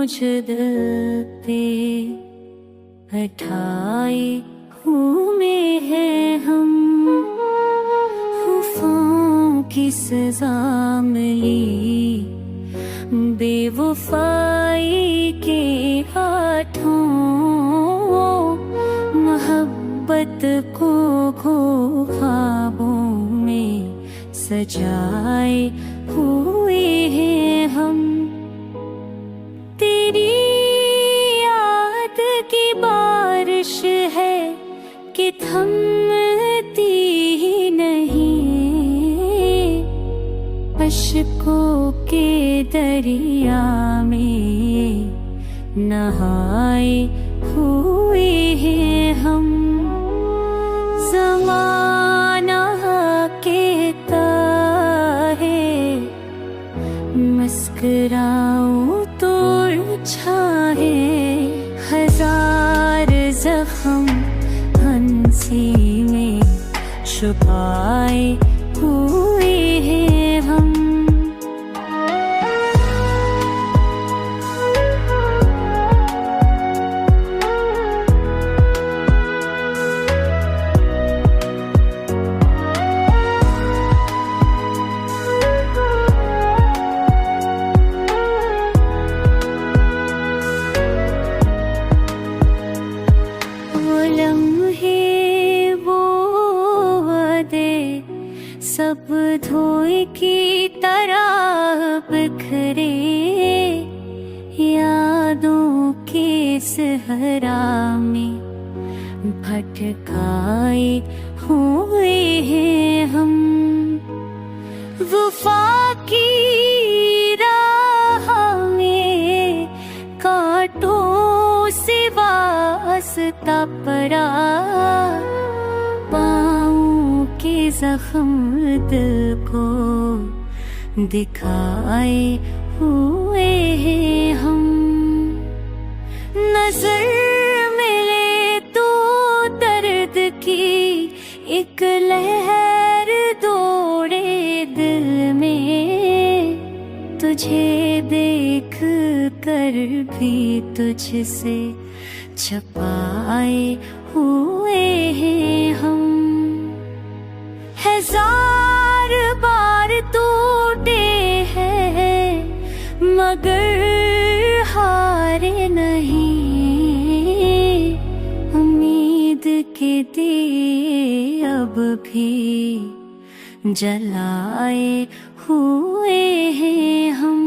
मुझ दिल पे हटाए हूँ में है हम, वफाओं की सजा मिली बेवफाई के हाथों, मोहब्बत को खो ख्वाबों में सजाए हुए हैं हम। तेरी याद की बारिश है कि थमती ही नहीं, अश्कों के दरिया में नहाए हुए हैं हम। ज़माना कहता है मुस्कुराऊं तो अच्छा है, हजार जख्म हंसी में छुपाए हुए हैं हम। सब धोए की तरह बिखरे यादों के सहरा में भटकाए हुए हैं हम। वफा की राह में कांटों से वास्ता पड़ा, पाँव के जख्म दिल को दिखाए हुए हैं हम। नजर मिले तो दर्द की एक लहर दौड़े दिल में, तुझे देख कर भी तुझसे छुपाए हुए हैं हम। हजार बार टूटे हैं मगर हारे नहीं, उम्मीद के दिए अब भी जलाए हुए हैं हम।